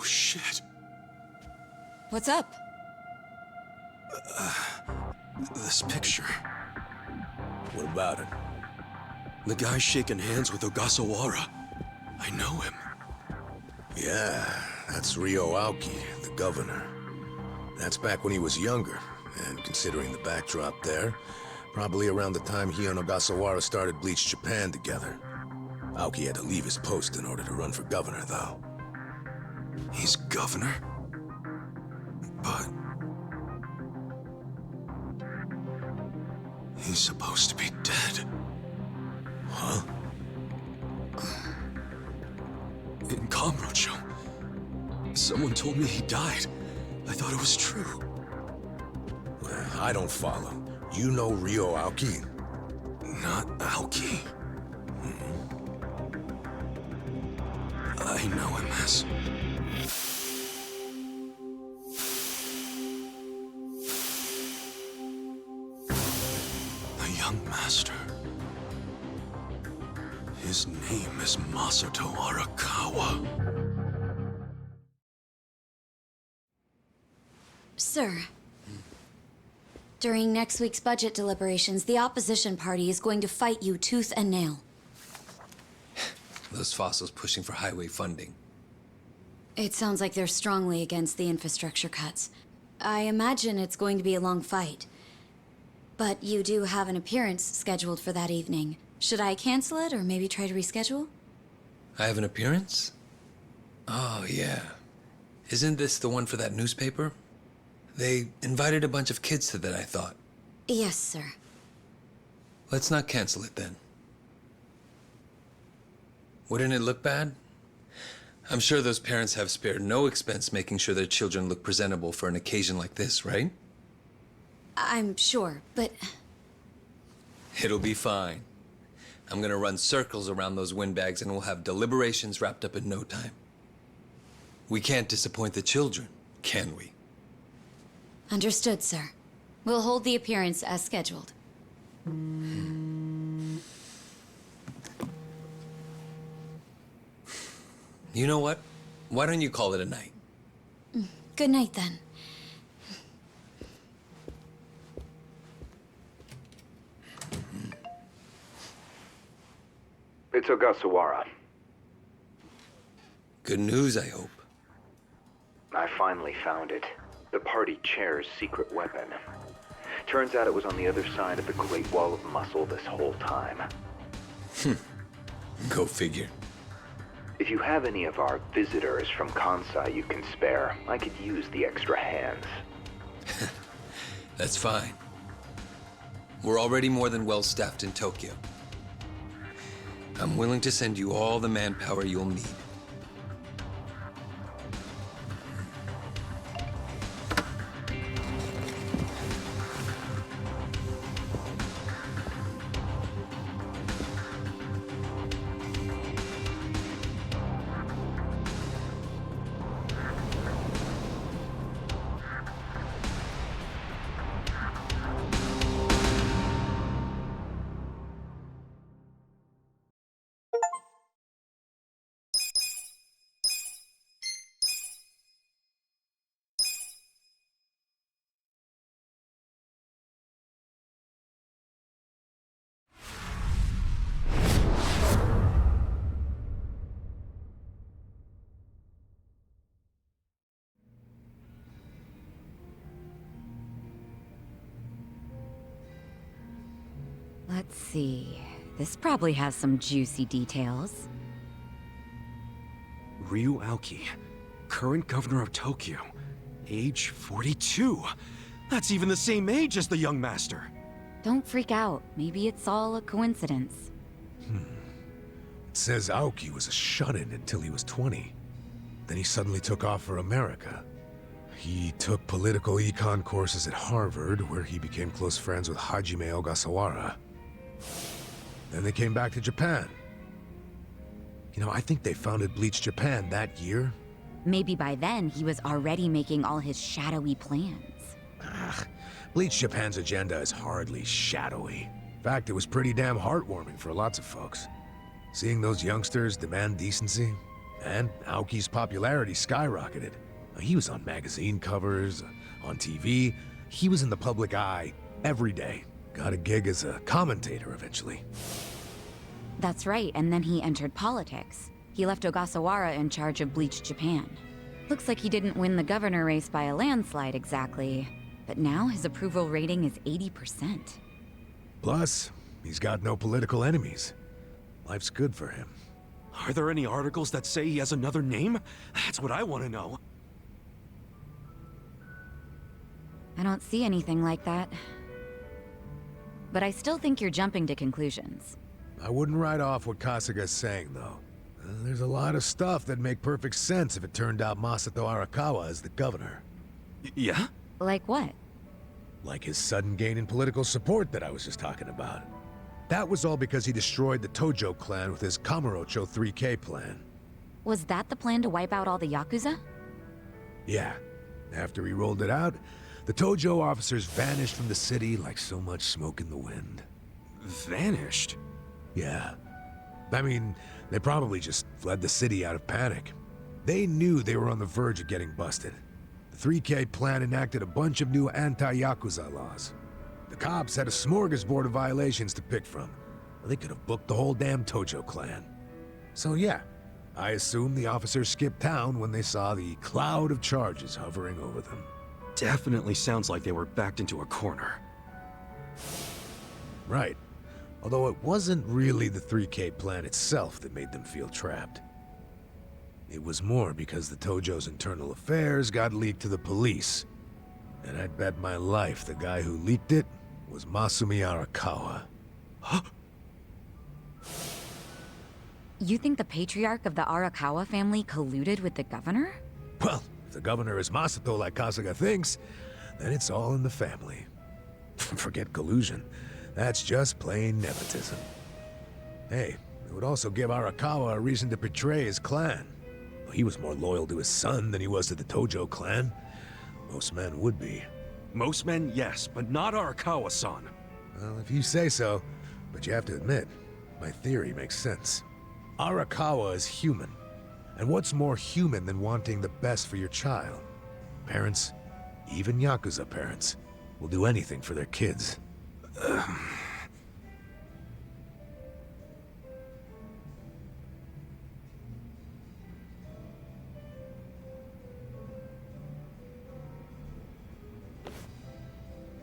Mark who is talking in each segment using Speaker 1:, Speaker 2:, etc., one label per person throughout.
Speaker 1: shit.
Speaker 2: What's up?
Speaker 1: This picture.
Speaker 3: What about it?
Speaker 1: The guy shaking hands with Ogasawara. I know him.
Speaker 3: Yeah, that's Ryo Aoki, the governor. That's back when he was younger, and considering the backdrop there, probably around the time he and Ogasawara started Bleach Japan together. Aoki had to leave his post in order to run for governor, though.
Speaker 1: He's governor? But... he's supposed to be dead.
Speaker 3: Huh?
Speaker 1: In Kamurocho, someone told me he died. I thought it was true.
Speaker 3: Well, I don't follow. You know Ryo Aoki?
Speaker 1: Not Aoki. I know him as... the young master. His name is Masato Arakawa.
Speaker 2: Sir. During next week's budget deliberations, the opposition party is going to fight you tooth and nail.
Speaker 4: Those fossils pushing for highway funding.
Speaker 2: It sounds like they're strongly against the infrastructure cuts. I imagine it's going to be a long fight. But you do have an appearance scheduled for that evening. Should I cancel it or maybe try to reschedule?
Speaker 4: I have an appearance? Oh, yeah. Isn't this the one for that newspaper? They invited a bunch of kids to that, I thought.
Speaker 2: Yes, sir.
Speaker 4: Let's not cancel it then. Wouldn't it look bad? I'm sure those parents have spared no expense making sure their children look presentable for an occasion like this, right?
Speaker 2: I'm sure, but...
Speaker 4: It'll be fine. I'm gonna run circles around those windbags and we'll have deliberations wrapped up in no time. We can't disappoint the children, can we?
Speaker 2: Understood, sir. We'll hold the appearance as scheduled.
Speaker 4: You know what? Why don't you call it a night?
Speaker 2: Good night, then.
Speaker 5: It's Ogasawara.
Speaker 4: Good news, I hope.
Speaker 5: I finally found it. The party chair's secret weapon. Turns out it was on the other side of the Great Wall of Muscle this whole time.
Speaker 4: Go figure.
Speaker 5: If you have any of our visitors from Kansai you can spare, I could use the extra hands.
Speaker 4: That's fine. We're already more than well-staffed in Tokyo. I'm willing to send you all the manpower you'll need.
Speaker 6: Let's see. This probably has some juicy details.
Speaker 1: Ryu Aoki, current governor of Tokyo, age 42. That's even the same age as the young master.
Speaker 6: Don't freak out. Maybe it's all a coincidence.
Speaker 3: It says Aoki was a shut-in until he was 20. Then he suddenly took off for America. He took political econ courses at Harvard, where he became close friends with Hajime Ogasawara. Then they came back to Japan. You know, I think they founded Bleach Japan that year.
Speaker 6: Maybe by then he was already making all his shadowy plans.
Speaker 3: Bleach Japan's agenda is hardly shadowy. In fact, it was pretty damn heartwarming for lots of folks. Seeing those youngsters demand decency, And Aoki's popularity skyrocketed. He was on magazine covers, on TV. He was in the public eye every day. Got a gig as a commentator eventually.
Speaker 6: That's right, and then he entered politics. He left Ogasawara in charge of Bleach Japan. Looks like he didn't win the governor race by a landslide exactly, but now his approval rating is 80%.
Speaker 3: Plus, he's got no political enemies. Life's good for him.
Speaker 1: Are there any articles that say he has another name? That's what I want to know.
Speaker 6: I don't see anything like that. But I still think you're jumping to conclusions.
Speaker 3: I wouldn't write off what Kasuga's saying, though. There's a lot of stuff that'd make perfect sense if it turned out Masato Arakawa is the governor.
Speaker 1: Yeah?
Speaker 6: Like what?
Speaker 3: Like his sudden gain in political support that I was just talking about. That was all because he destroyed the Tojo clan with his Kamurocho 3K plan.
Speaker 6: Was that the plan to wipe out all the Yakuza?
Speaker 3: Yeah. After he rolled it out, the Tojo officers vanished from the city like so much smoke in the wind.
Speaker 1: Vanished?
Speaker 3: Yeah. I mean, they probably just fled the city out of panic. They knew they were on the verge of getting busted. The 3K plan enacted a bunch of new anti-Yakuza laws. The cops had a smorgasbord of violations to pick from. They could have booked the whole damn Tojo clan. So yeah, I assume the officers skipped town when they saw the cloud of charges hovering over them.
Speaker 1: Definitely sounds like they were backed into a corner.
Speaker 3: Right. Although it wasn't really the 3K plan itself that made them feel trapped. It was more because the Tojo's internal affairs got leaked to the police. And I'd bet my life the guy who leaked it was Masumi Arakawa.
Speaker 6: You think the patriarch of the Arakawa family colluded with the governor?
Speaker 3: Well, if the governor is Masato like Kasuga thinks, then it's all in the family. Forget collusion. That's just plain nepotism. Hey, it would also give Arakawa a reason to betray his clan. He was more loyal to his son than he was to the Tojo clan. Most men would be.
Speaker 1: Most men, yes, but not Arakawa-san.
Speaker 3: Well, if you say so, but you have to admit, my theory makes sense. Arakawa is human. And what's more human than wanting the best for your child? Parents, even Yakuza parents, will do anything for their kids.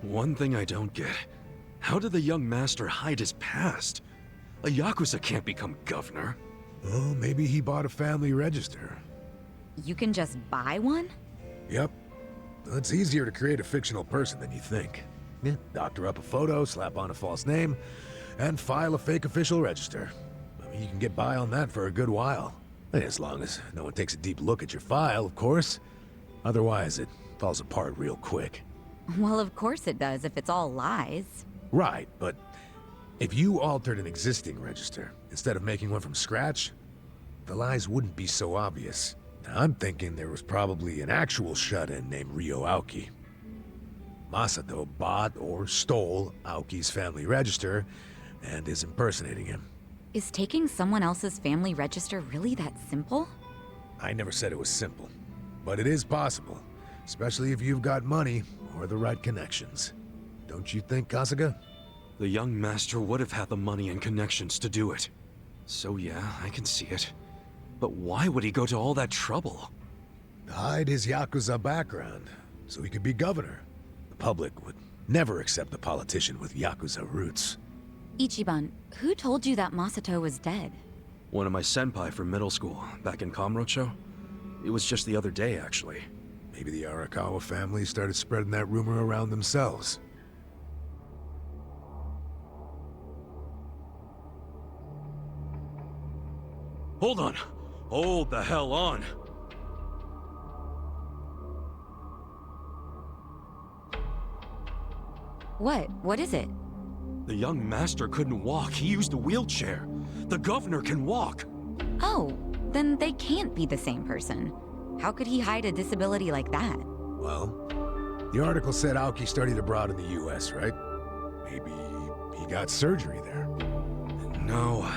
Speaker 1: One thing I don't get. How did the young master hide his past? A Yakuza can't become governor.
Speaker 3: Oh, maybe he bought a family register.
Speaker 6: You can just buy one?
Speaker 3: Yep. It's easier to create a fictional person than you think. Yeah, doctor up a photo, slap on a false name, and file a fake official register. I mean, you can get by on that for a good while. As long as no one takes a deep look at your file, of course. Otherwise, it falls apart real quick.
Speaker 6: Well, of course it does if it's all lies.
Speaker 3: Right, but if you altered an existing register instead of making one from scratch, the lies wouldn't be so obvious. Now, I'm thinking there was probably an actual shut-in named Ryo Aoki. Masato bought or stole Aoki's family register and is impersonating him.
Speaker 6: Is taking someone else's family register really that simple?
Speaker 3: I never said it was simple, but it is possible, especially if you've got money or the right connections. Don't you think, Kasuga?
Speaker 1: The young master would have had the money and connections to do it. So yeah, I can see it. But why would he go to all that trouble?
Speaker 3: To hide his Yakuza background, so he could be governor. The public would never accept a politician with Yakuza roots.
Speaker 6: Ichiban, who told you that Masato was dead?
Speaker 1: One of my senpai from middle school, back in Kamurocho. It was just the other day, actually.
Speaker 3: Maybe the Arakawa family started spreading that rumor around themselves.
Speaker 1: Hold on! Hold the hell on!
Speaker 6: What? What is it?
Speaker 1: The young master couldn't walk. He used a wheelchair. The governor can walk.
Speaker 6: Oh, then they can't be the same person. How could he hide a disability like that?
Speaker 3: Well, the article said Aoki studied abroad in the US, right? Maybe he got surgery there.
Speaker 1: No,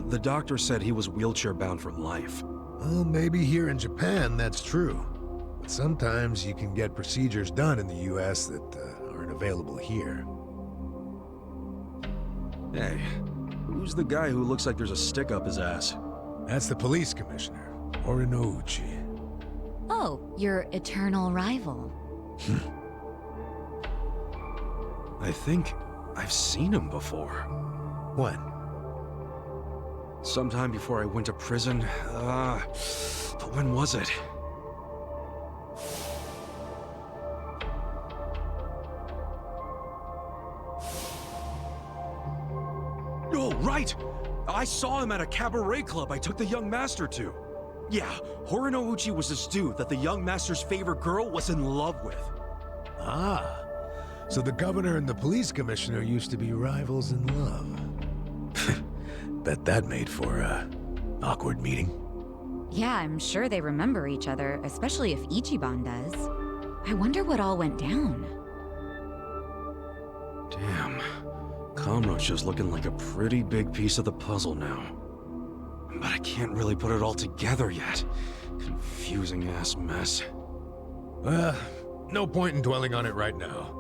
Speaker 1: the doctor said he was wheelchair-bound for life.
Speaker 3: Well, maybe here in Japan that's true. But sometimes you can get procedures done in the US that aren't available here.
Speaker 1: Hey, who's the guy who looks like there's a stick up his ass?
Speaker 3: That's the police commissioner, Orinouchi.
Speaker 6: Oh, your eternal rival.
Speaker 1: I think I've seen him before.
Speaker 3: When?
Speaker 1: Sometime before I went to prison. But when was it? Oh, right! I saw him at a cabaret club I took the young master to. Yeah, Horinouchi was this dude that the young master's favorite girl was in love with.
Speaker 3: Ah, so the governor and the police commissioner used to be rivals in love. Bet that made for a awkward meeting.
Speaker 6: Yeah, I'm sure they remember each other, especially if Ichiban does. I wonder what all went down.
Speaker 1: Damn. Kamurocho's looking like a pretty big piece of the puzzle now. But I can't really put it all together yet. Confusing ass mess.
Speaker 3: Well, no point in dwelling on it right now.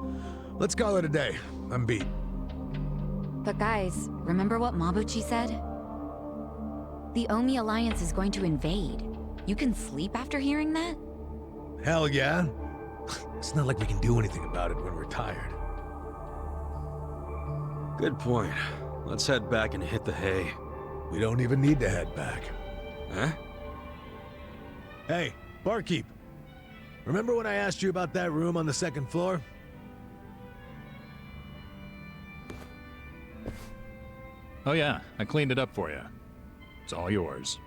Speaker 3: Let's call it a day. I'm beat.
Speaker 6: But guys, remember what Mabuchi said? The Omi Alliance is going to invade. You can sleep after hearing that?
Speaker 3: Hell yeah. It's not like we can do anything about it when we're tired.
Speaker 1: Good point. Let's head back and hit the hay.
Speaker 3: We don't even need to head back.
Speaker 1: Huh?
Speaker 3: Hey, barkeep. Remember when I asked you about that room on the second floor?
Speaker 7: Oh yeah, I cleaned it up for you. It's all yours.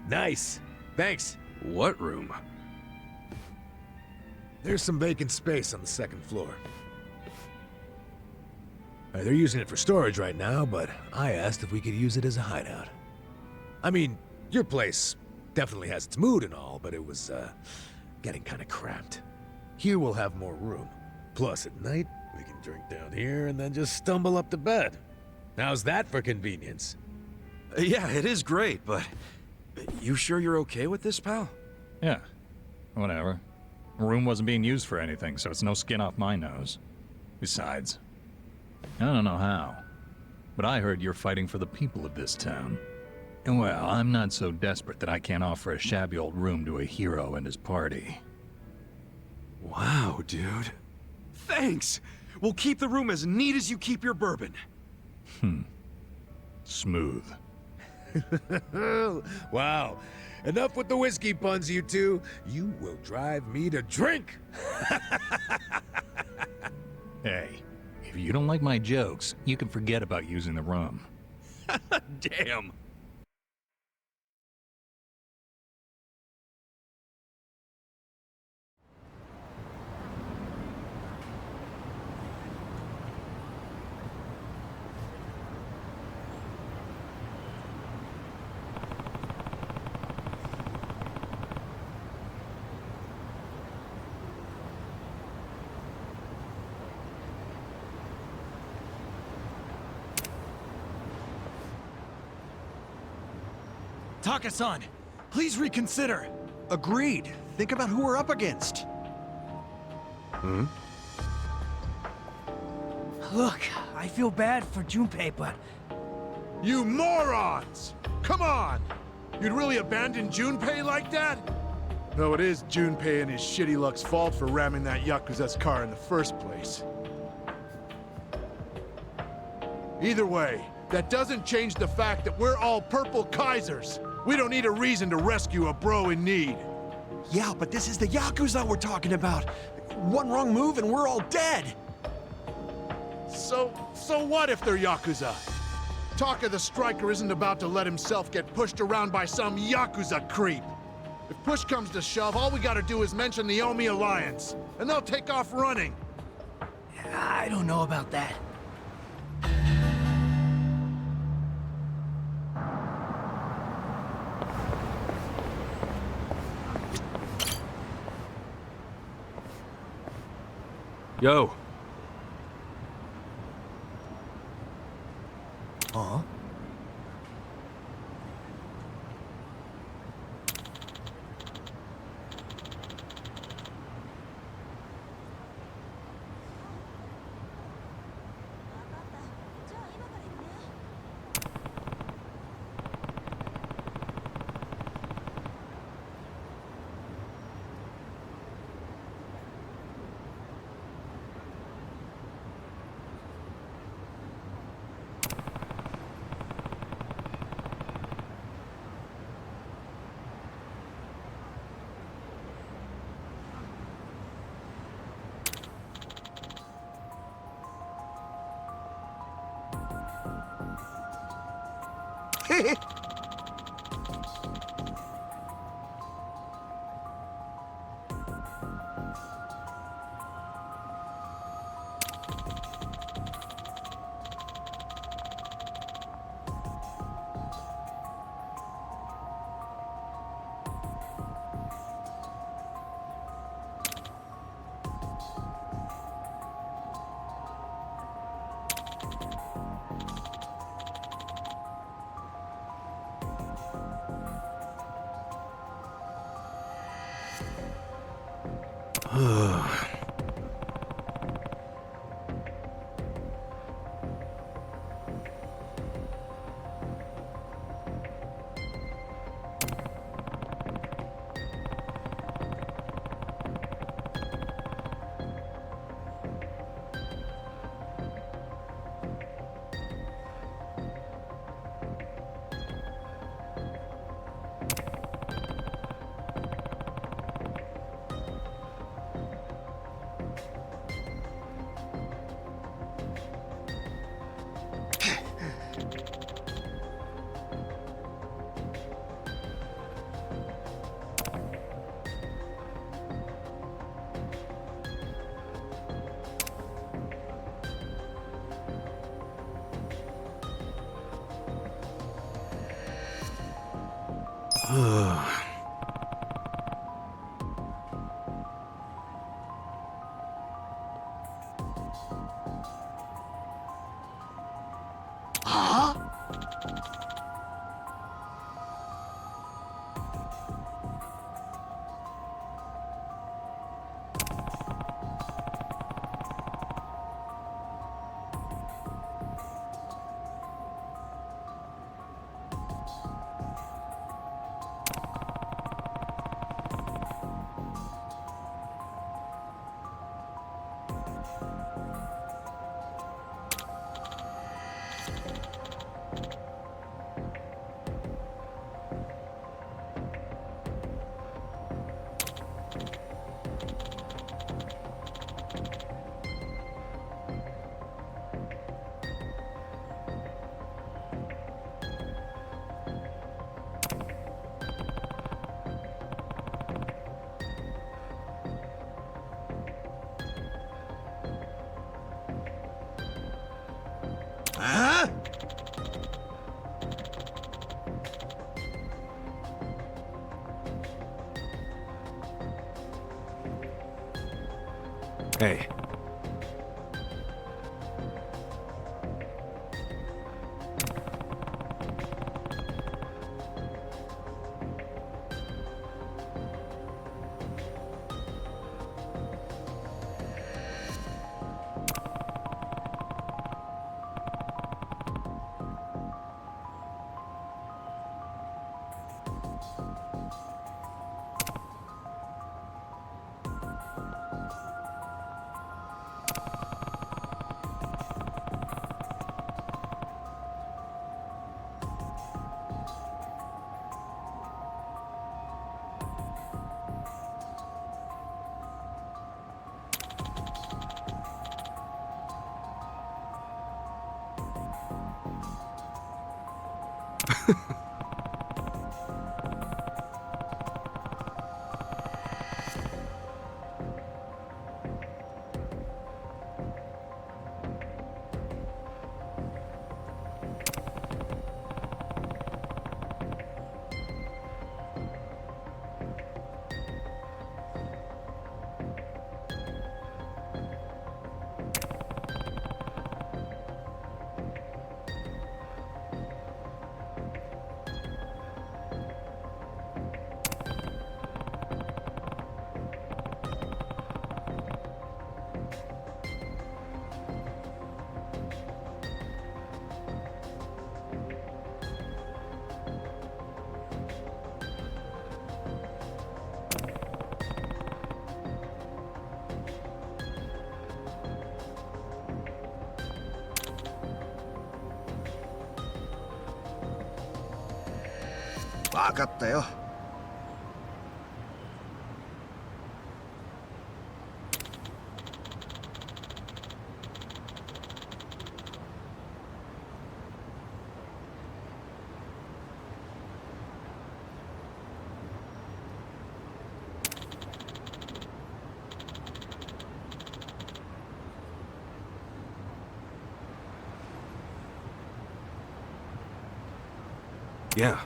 Speaker 3: Nice. Thanks.
Speaker 1: What room?
Speaker 3: There's some vacant space on the second floor. They're using it for storage right now, but I asked if we could use it as a hideout. I mean, your place definitely has its mood and all, but it was, getting kinda cramped. Here we'll have more room. Plus, at night, we can drink down here and then just stumble up to bed. How's that for convenience?
Speaker 1: Yeah, it is great, but... You sure you're okay with this, pal?
Speaker 7: Yeah, whatever. The room wasn't being used for anything, so it's no skin off my nose. Besides, I don't know how, but I heard you're fighting for the people of this town. And well, I'm not so desperate that I can't offer a shabby old room to a hero and his party.
Speaker 1: Wow, dude. Thanks! We'll keep the room as neat as you keep your bourbon.
Speaker 7: Smooth.
Speaker 3: Wow. Enough with the whiskey puns, you two. You will drive me to drink.
Speaker 7: Hey, if you don't like my jokes, you can forget about using the room.
Speaker 1: Damn.
Speaker 8: Taka-san, please reconsider. Agreed. Think about who we're up against.
Speaker 9: Look, I feel bad for Junpei, but
Speaker 10: You morons! Come on! You'd really abandon Junpei like that? Though it is Junpei and his shitty luck's fault for ramming that Yakuza's car in the first place. Either way, that doesn't change the fact that we're all purple Kaisers. We don't need a reason to rescue a bro in need.
Speaker 8: Yeah, but this is the Yakuza we're talking about. One wrong move and we're all dead.
Speaker 10: So what if they're Yakuza? Taka the Striker isn't about to let himself get pushed around by some Yakuza creep. If push comes to shove, all we gotta do is mention the Omi Alliance, and they'll take off running.
Speaker 9: I don't know about that.
Speaker 1: Yo.
Speaker 8: Huh? Huh?
Speaker 3: Hey. Yeah.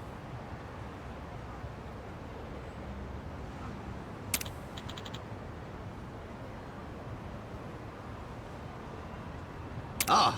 Speaker 8: Ah.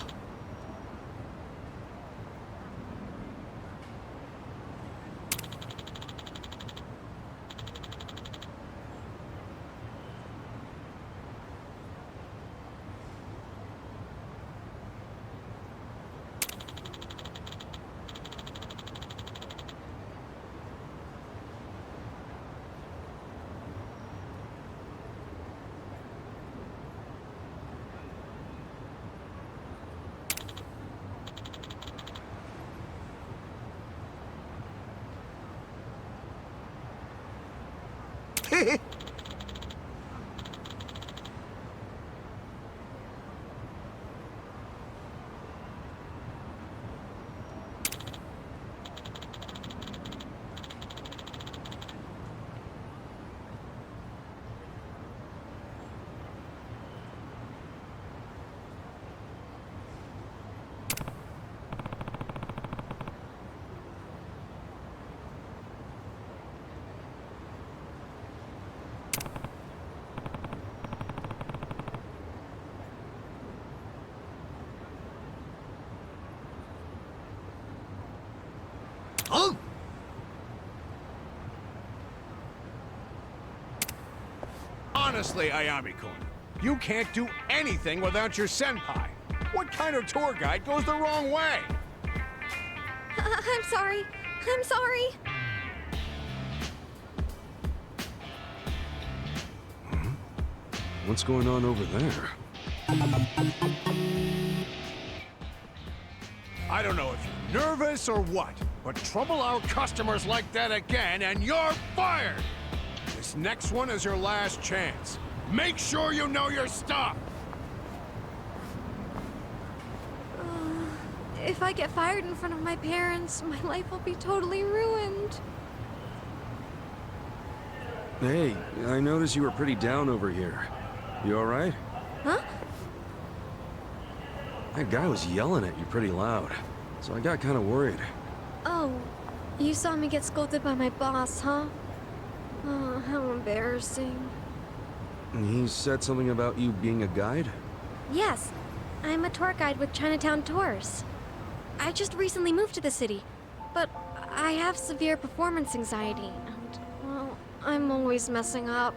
Speaker 8: Oh!
Speaker 11: Honestly, Ayami-kun, you can't do anything without your senpai. What kind of tour guide goes the wrong way?
Speaker 2: I'm sorry. I'm sorry.
Speaker 3: What's going on over there?
Speaker 11: I don't know if you're nervous or what, but trouble our customers like that again and you're fired! This next one is your last chance. Make sure you know your stuff!
Speaker 2: If I get fired in front of my parents, my life will be totally ruined.
Speaker 1: Hey, I noticed you were pretty down over here. You alright?
Speaker 2: Huh?
Speaker 1: That guy was yelling at you pretty loud, so I got kind of worried.
Speaker 2: Oh, you saw me get scolded by my boss, huh? Oh, how embarrassing.
Speaker 1: He said something about you being a guide?
Speaker 2: Yes, I'm a tour guide with Chinatown Tours. I just recently moved to the city, but I have severe performance anxiety, and, well, I'm always messing up.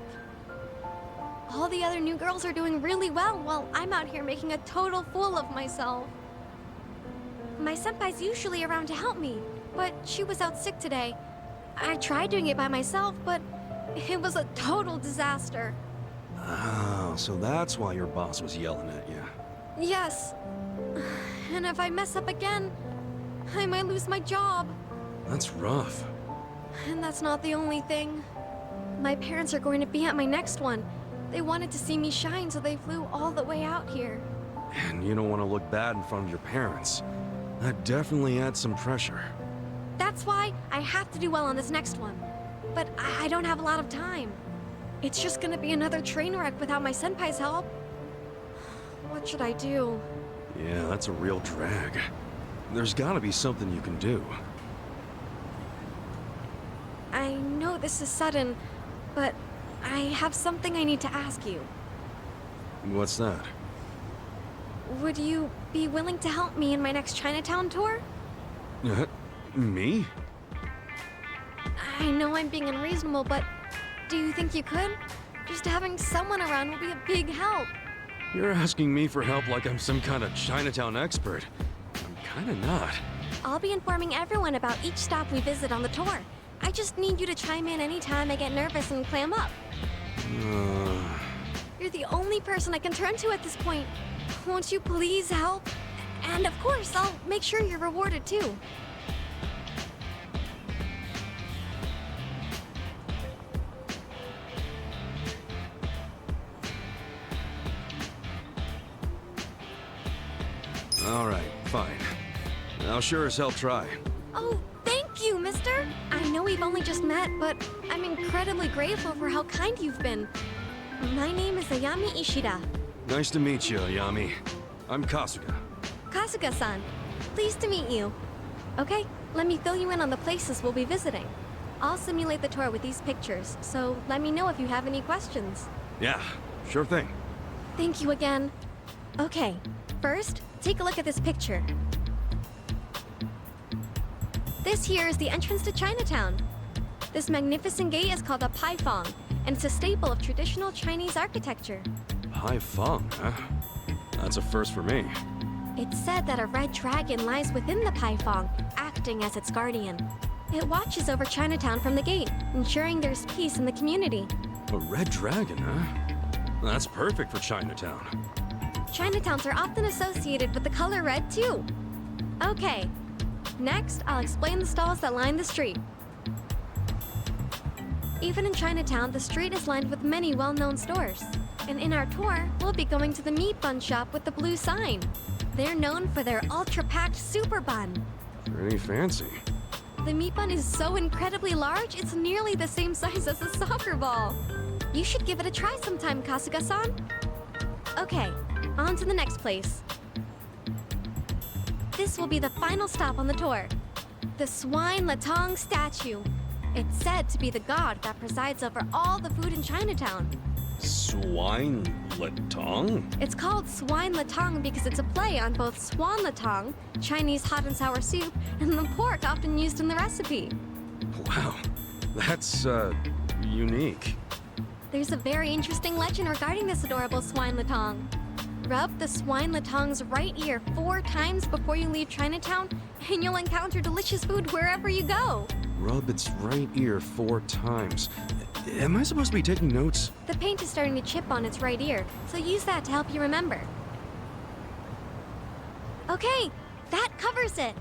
Speaker 2: All the other new girls are doing really well, while I'm out here making a total fool of myself. My senpai's usually around to help me, but she was out sick today. I tried doing it by myself, but it was a total disaster.
Speaker 1: Oh, so that's why your boss was yelling at you.
Speaker 2: Yes. And if I mess up again, I might lose my job.
Speaker 1: That's rough.
Speaker 2: And that's not the only thing. My parents are going to be at my next one. They wanted to see me shine, so they flew all the way out here.
Speaker 1: And you don't want to look bad in front of your parents. That definitely adds some pressure.
Speaker 2: That's why I have to do well on this next one. But I don't have a lot of time. It's just gonna be another train wreck without my senpai's help. What should I do?
Speaker 1: Yeah, that's a real drag. There's gotta be something you can do.
Speaker 2: I know this is sudden, but I have something I need to ask you.
Speaker 1: What's that?
Speaker 2: Would you be willing to help me in my next Chinatown tour?
Speaker 1: Me?
Speaker 2: I know I'm being unreasonable, but do you think you could? Just having someone around will be a big help.
Speaker 1: You're asking me for help like I'm some kind of Chinatown expert. I'm kinda not.
Speaker 2: I'll be informing everyone about each stop we visit on the tour. I just need you to chime in anytime I get nervous and clam up. You're the only person I can turn to at this point. Won't you please help? And of course, I'll make sure you're rewarded too.
Speaker 1: All right, fine. I'll sure as hell try.
Speaker 2: Oh, thank you, mister! I know we've only just met, but I'm incredibly grateful for how kind you've been. My name is Ayami Ishida.
Speaker 1: Nice to meet you, Ayami. I'm Kasuga.
Speaker 2: Kasuga-san. Pleased to meet you. Okay, let me fill you in on the places we'll be visiting. I'll simulate the tour with these pictures, so let me know if you have any questions.
Speaker 1: Yeah, sure thing.
Speaker 2: Thank you again. Okay, first, take a look at this picture. This here is the entrance to Chinatown. This magnificent gate is called a paifang, and it's a staple of traditional Chinese architecture.
Speaker 1: Pai Feng, huh? That's a first for me.
Speaker 2: It's said that a red dragon lies within the paifang, acting as its guardian. It watches over Chinatown from the gate, ensuring there's peace in the community.
Speaker 1: A red dragon, huh? That's perfect for Chinatown.
Speaker 2: Chinatowns are often associated with the color red, too. Okay, next I'll explain the stalls that line the street.
Speaker 12: Even in Chinatown, the street is lined with many well-known stores. And in our tour, we'll be going to the meat bun shop with the blue sign. They're known for their ultra-packed super bun.
Speaker 8: Pretty fancy.
Speaker 12: The meat bun is so incredibly large, it's nearly the same size as a soccer ball. You should give it a try sometime, Kasuga-san. Okay, on to the next place. This will be the final stop on the tour. The Swine Latong statue. It's said to be the god that presides over all the food in Chinatown.
Speaker 8: Swine Latong?
Speaker 12: It's called Swine Latong because it's a play on both swan latong, Chinese hot and sour soup, and the pork often used in the recipe.
Speaker 8: Wow, that's, unique.
Speaker 12: There's a very interesting legend regarding this adorable swine latong. Rub the swine latong's right ear 4 times before you leave Chinatown, and you'll encounter delicious food wherever you go.
Speaker 8: Rub its right ear 4 times. Am I supposed to be taking notes?
Speaker 12: The paint is starting to chip on its right ear, so use that to help you remember. Okay, that covers it.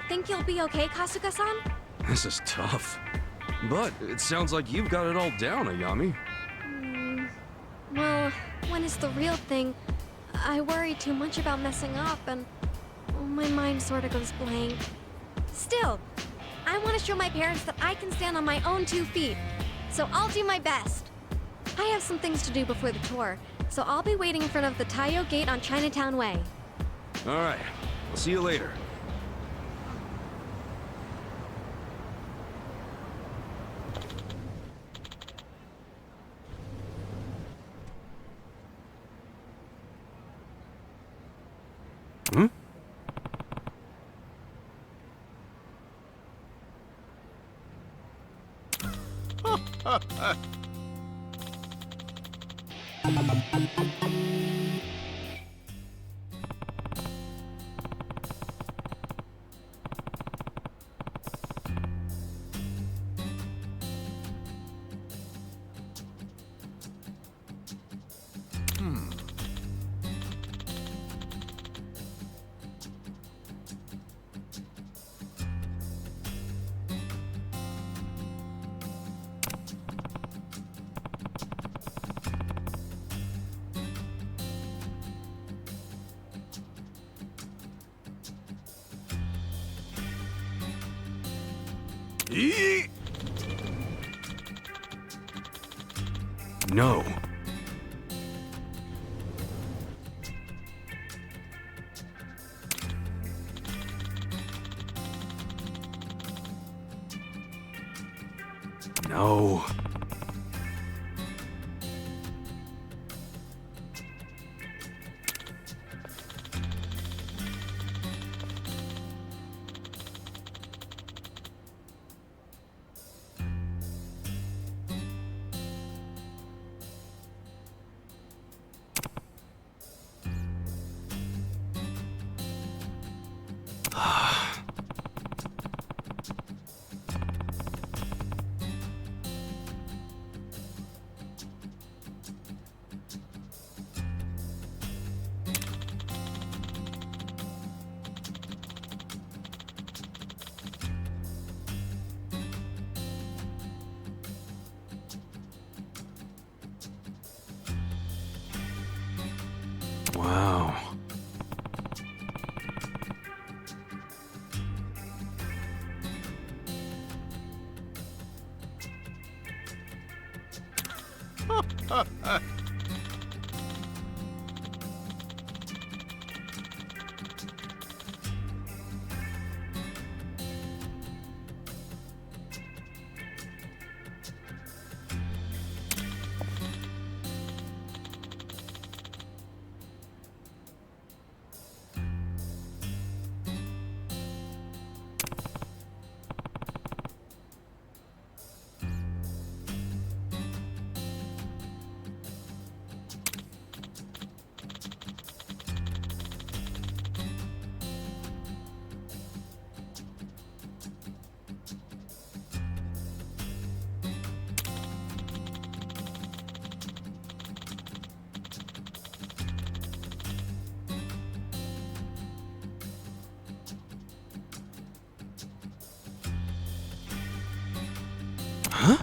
Speaker 12: Think you'll be okay, Kasuga-san?
Speaker 8: This is tough. But it sounds like you've got it all down, Ayami.
Speaker 12: Well, when it's the real thing, I worry too much about messing up and my mind sort of goes blank. Still, I want to show my parents that I can stand on my own 2 feet, so I'll do my best. I have some things to do before the tour, so I'll be waiting in front of the Taiyo Gate on Chinatown Way.
Speaker 8: All right, I'll see you later. Hmm? No. No. Wow. Huh?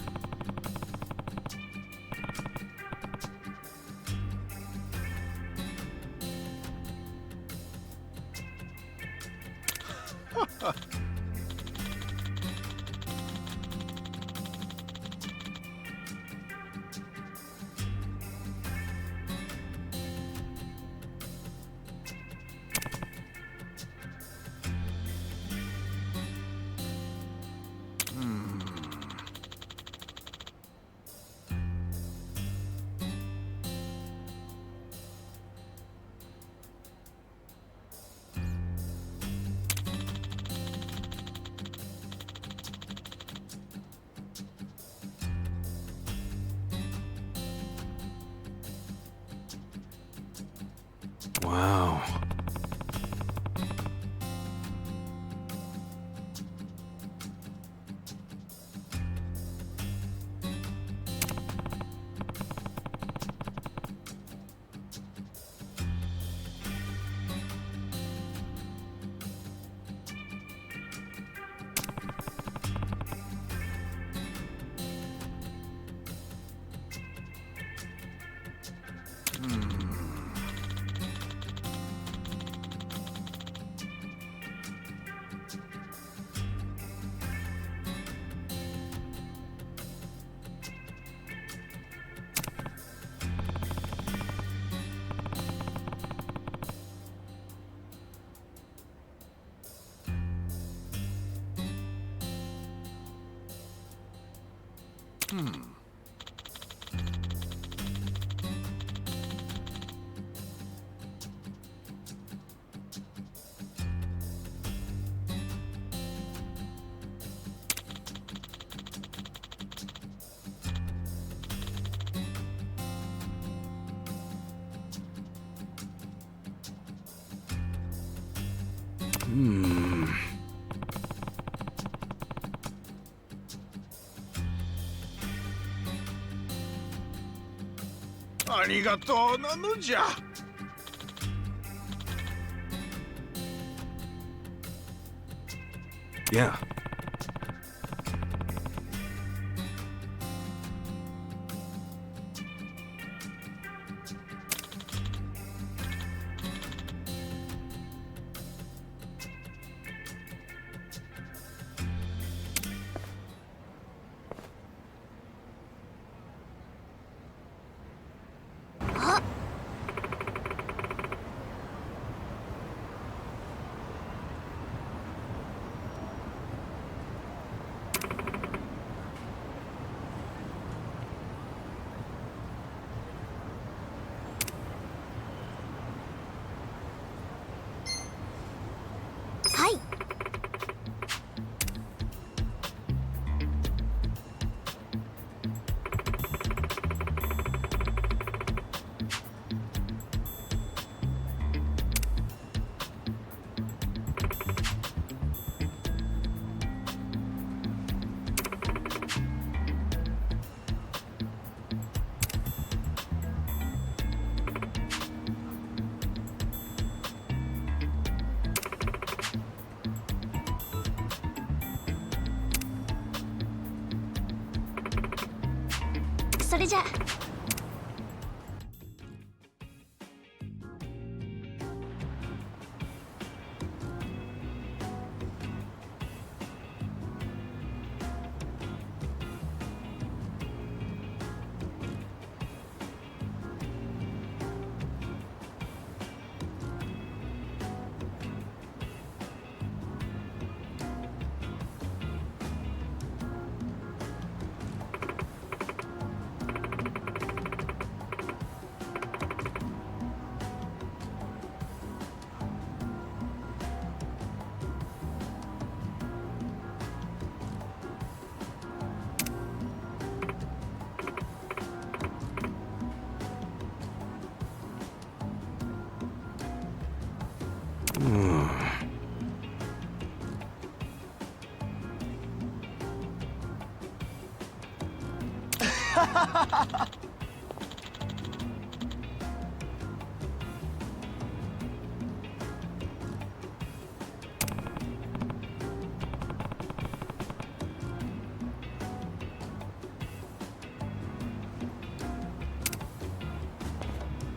Speaker 3: Wow. Hmm.
Speaker 11: ありがとうなのじゃ。
Speaker 3: Yeah.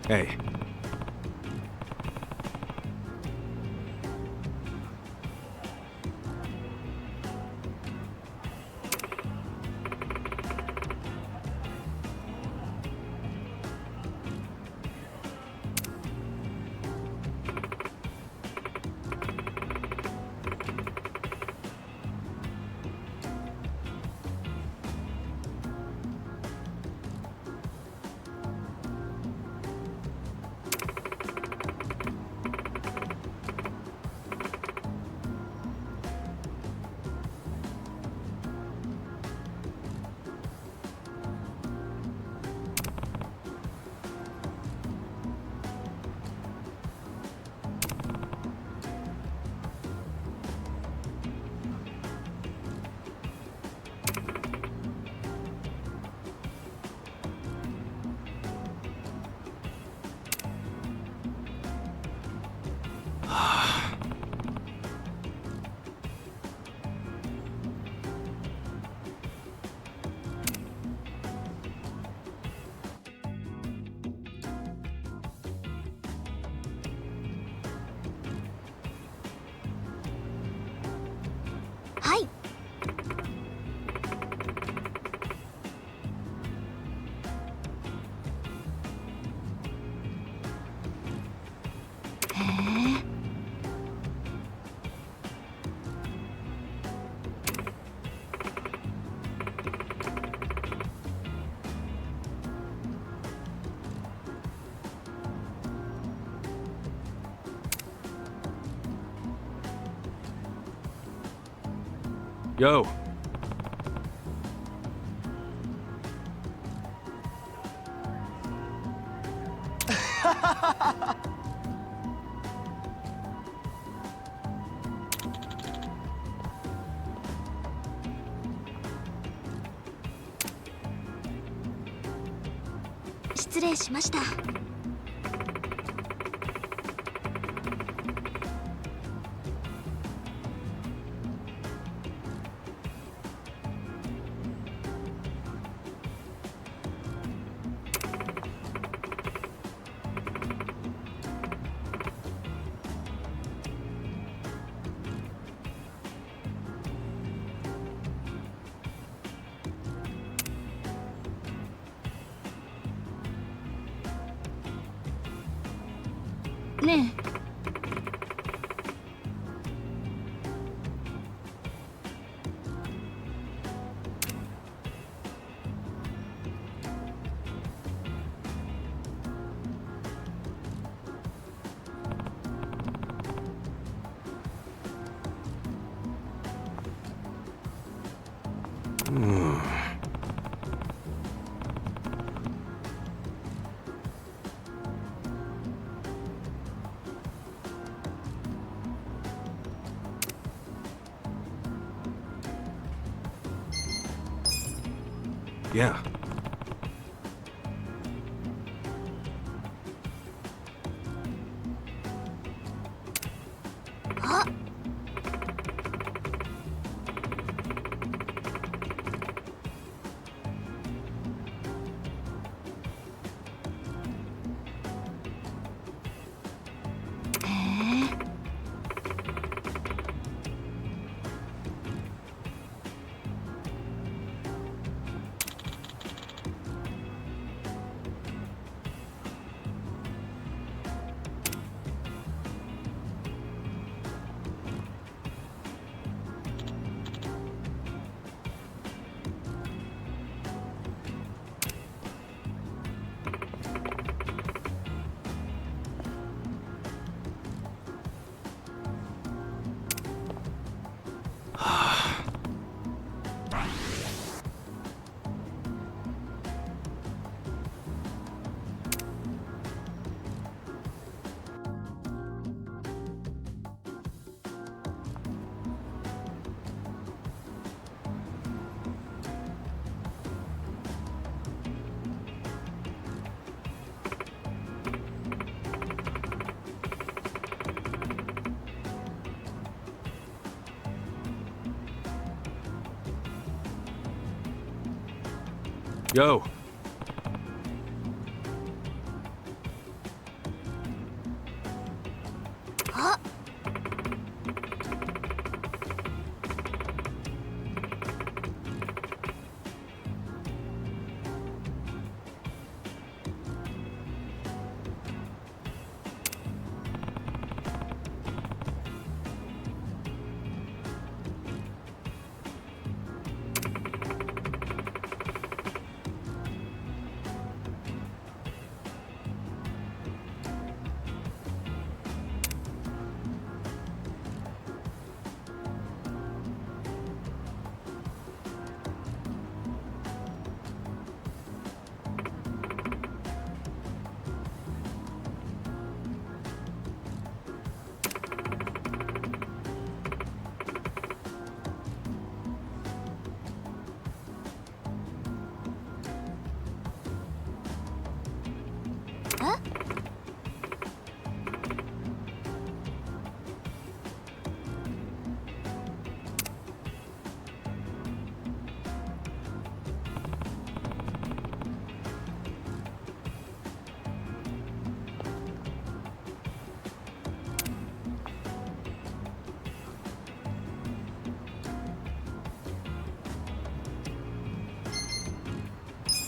Speaker 3: Hey.
Speaker 1: Yo.
Speaker 6: 네.
Speaker 1: Yeah. Yo.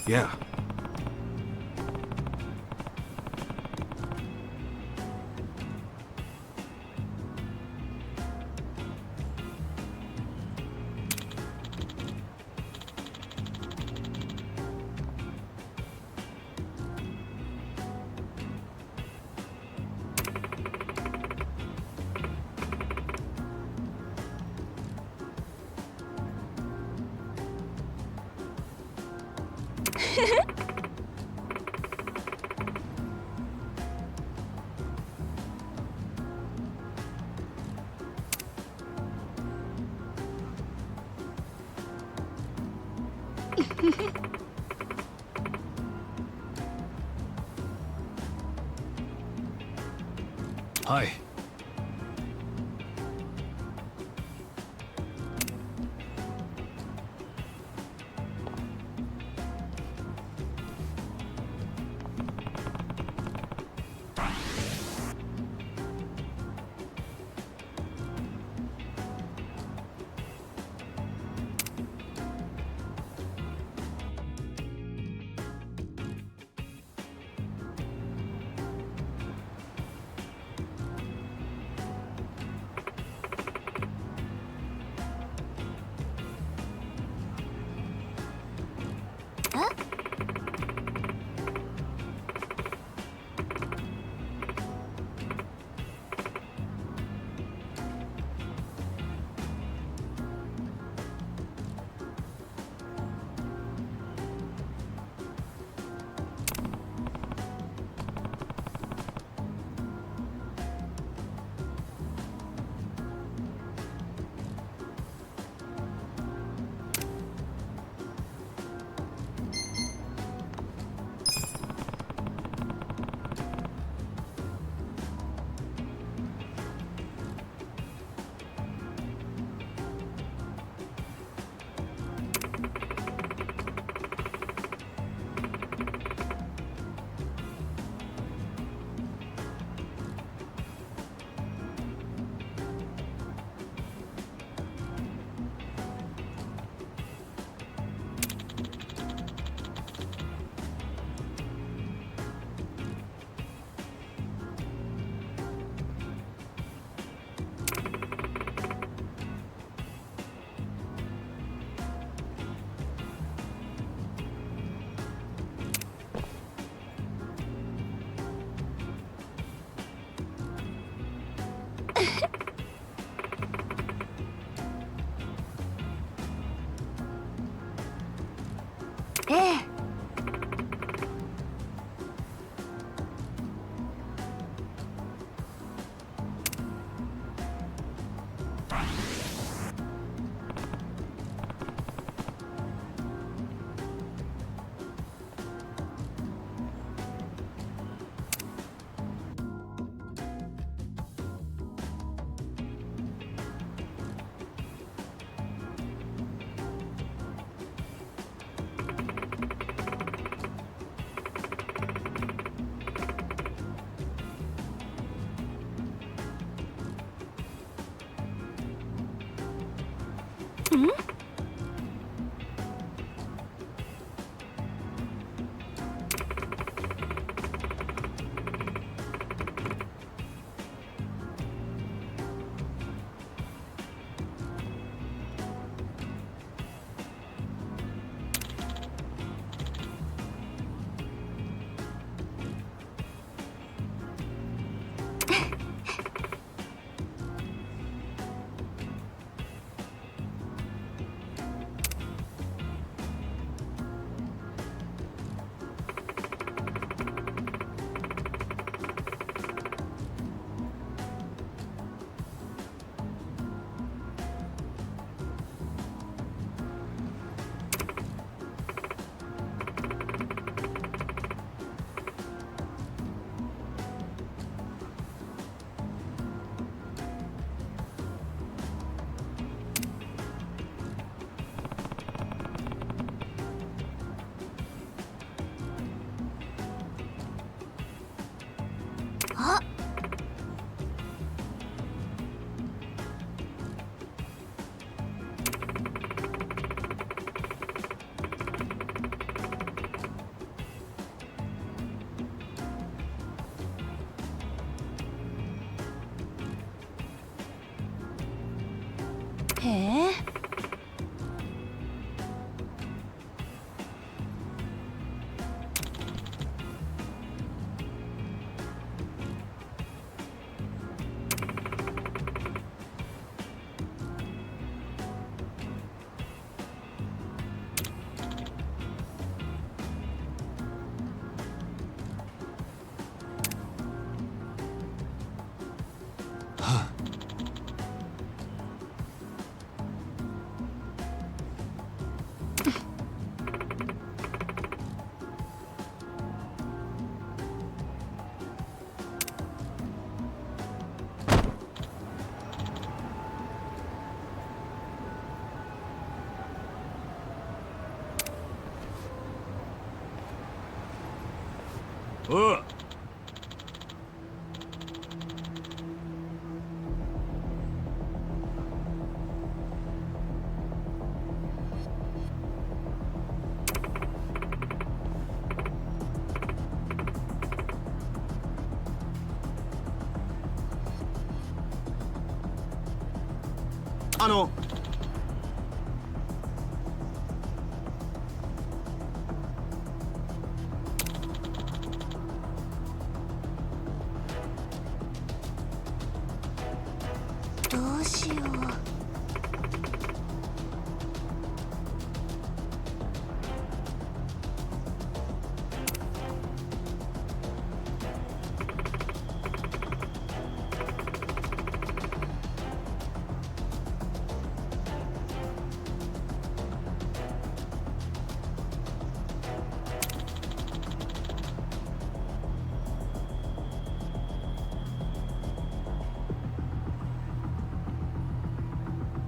Speaker 1: Yeah.
Speaker 11: Hi. おう。
Speaker 12: どうしよう。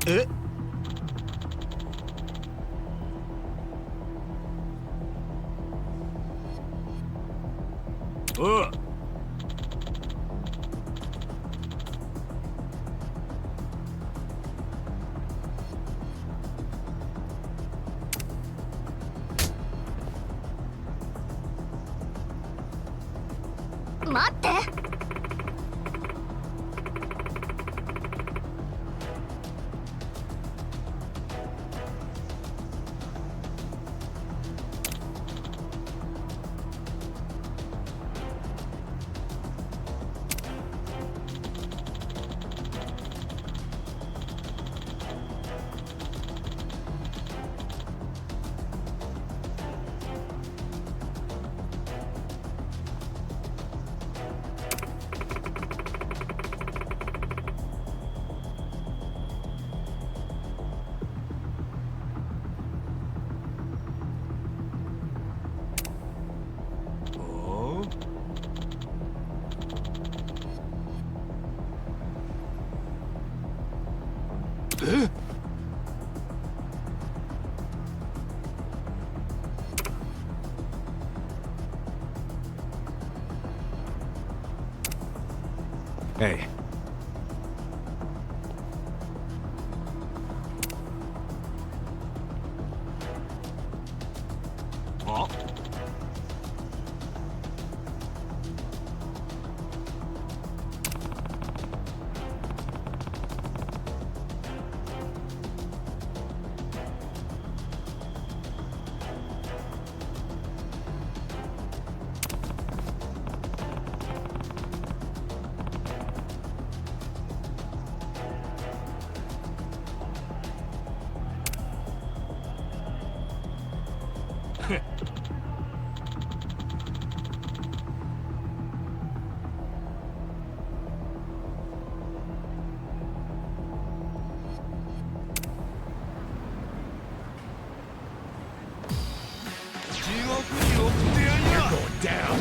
Speaker 8: え？
Speaker 11: おう。
Speaker 12: 待って。
Speaker 8: Hey.
Speaker 11: Huh?
Speaker 8: You're going down.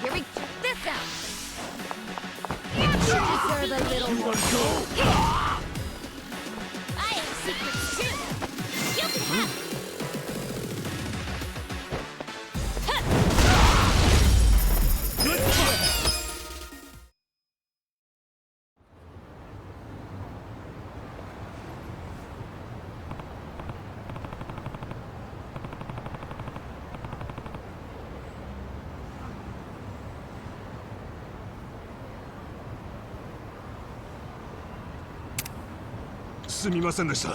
Speaker 12: Here we check this out. You deserve a little more. I have secrets too. You can have it.
Speaker 8: すみませんでした。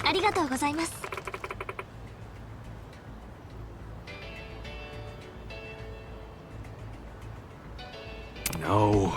Speaker 12: ありがとうございます。
Speaker 8: No.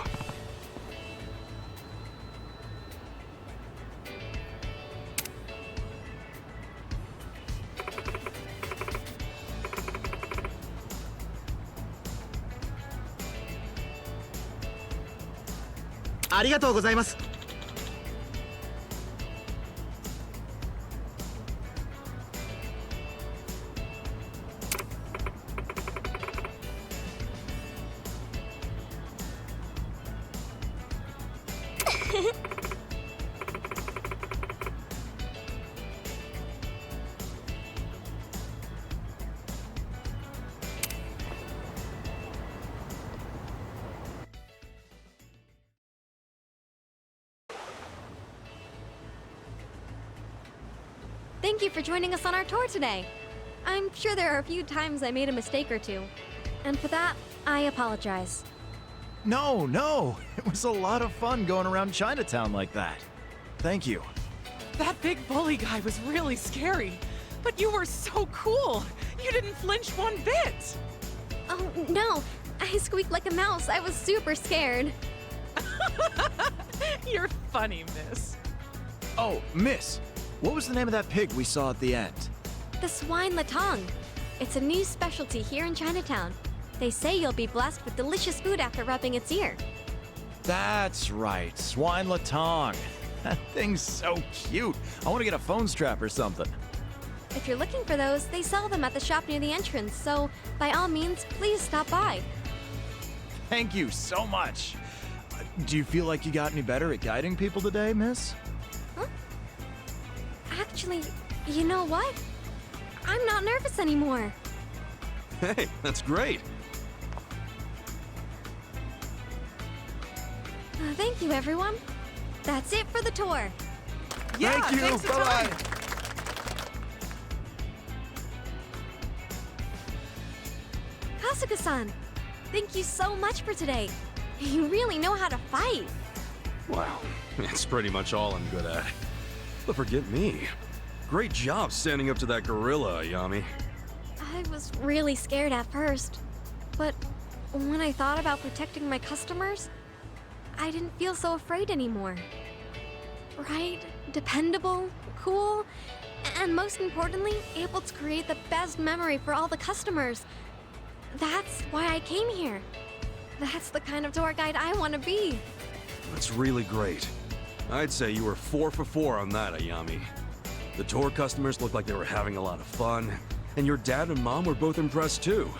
Speaker 12: Thank you for joining us on our tour today. I'm sure there are a few times I made a mistake or two. And for that, I apologize.
Speaker 8: No, no. It was a lot of fun going around Chinatown like that. Thank you.
Speaker 13: That big bully guy was really scary. But you were so cool. You didn't flinch one bit.
Speaker 12: Oh, no. I squeaked like a mouse. I was super scared.
Speaker 13: You're funny, miss.
Speaker 8: Oh, miss. What was the name of that pig we saw at the end?
Speaker 12: The swine latong. It's a new specialty here in Chinatown. They say you'll be blessed with delicious food after rubbing its ear.
Speaker 8: That's right, swine latong. That thing's so cute. I want to get a phone strap or something.
Speaker 12: If you're looking for those, they sell them at the shop near the entrance, so by all means, please stop by.
Speaker 8: Thank you so much. Do you feel like you got any better at guiding people today, miss?
Speaker 12: Huh? Actually, you know what? I'm not nervous anymore.
Speaker 1: Hey, that's great.
Speaker 12: Thank you, everyone. That's it for the tour.
Speaker 13: Yeah,
Speaker 8: Thank you.
Speaker 13: thanks a
Speaker 8: Bye-bye.
Speaker 13: ton.
Speaker 12: Kasuga-san, thank you so much for today. You really know how to fight.
Speaker 1: Wow, that's pretty much all I'm good at. But forget me. Great job standing up to that gorilla, Ayami.
Speaker 12: I was really scared at first, but when I thought about protecting my customers, I didn't feel so afraid anymore. Right, dependable, cool, and most importantly, able to create the best memory for all the customers. That's why I came here. That's the kind of tour guide I want to be.
Speaker 1: That's really great. I'd say you were 4 for 4 on that, Ayami. The tour customers looked like they were having a lot of fun, and your dad and mom were both impressed too.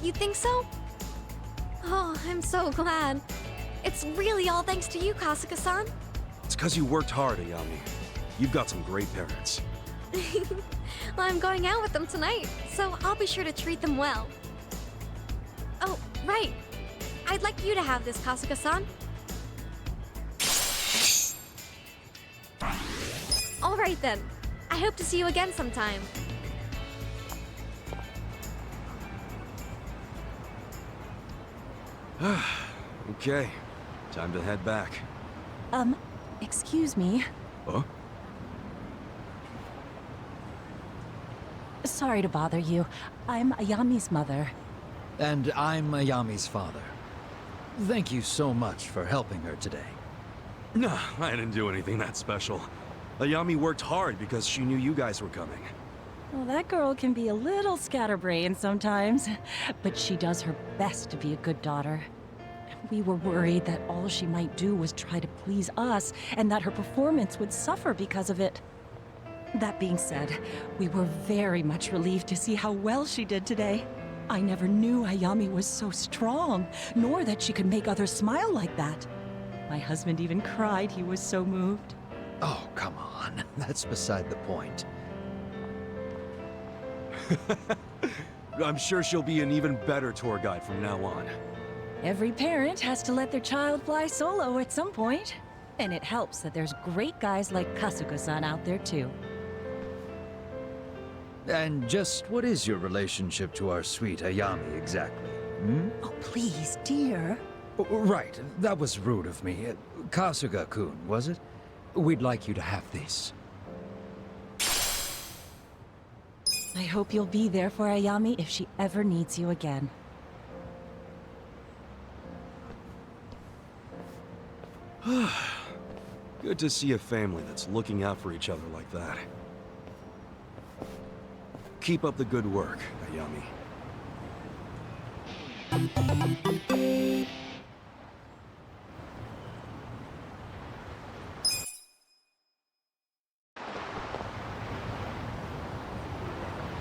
Speaker 12: You think so? Oh, I'm so glad. It's really all thanks to you, Kasuga-san.
Speaker 1: It's 'cause you worked hard, Ayami. You've got some great parents.
Speaker 12: Well, I'm going out with them tonight, so I'll be sure to treat them well. Oh, right. I'd like you to have this, Kasuga-san. All right then. I hope to see you again sometime.
Speaker 1: Okay, time to head back.
Speaker 14: Excuse me.
Speaker 1: Huh?
Speaker 14: Sorry to bother you. I'm Ayami's mother.
Speaker 15: And I'm Ayami's father. Thank you so much for helping her today.
Speaker 1: No, I didn't do anything that special. Ayami worked hard because she knew you guys were coming.
Speaker 14: Well, that girl can be a little scatterbrained sometimes, but she does her best to be a good daughter. We were worried that all she might do was try to please us, and that her performance would suffer because of it. That being said, we were very much relieved to see how well she did today. I never knew Ayami was so strong, nor that she could make others smile like that. My husband even cried, he was so moved.
Speaker 15: Oh, come on. That's beside the point.
Speaker 1: I'm sure she'll be an even better tour guide from now on.
Speaker 14: Every parent has to let their child fly solo at some point. And it helps that there's great guys like Kasuga-san out there too.
Speaker 15: And just what is your relationship to our sweet Ayami exactly? Hmm?
Speaker 14: Oh, please, dear.
Speaker 15: Right, that was rude of me. Kasuga-kun, was it? We'd like you to have this.
Speaker 14: I hope you'll be there for Ayami if she ever needs you again.
Speaker 1: Good to see a family that's looking out for each other like that. Keep up the good work, Ayami.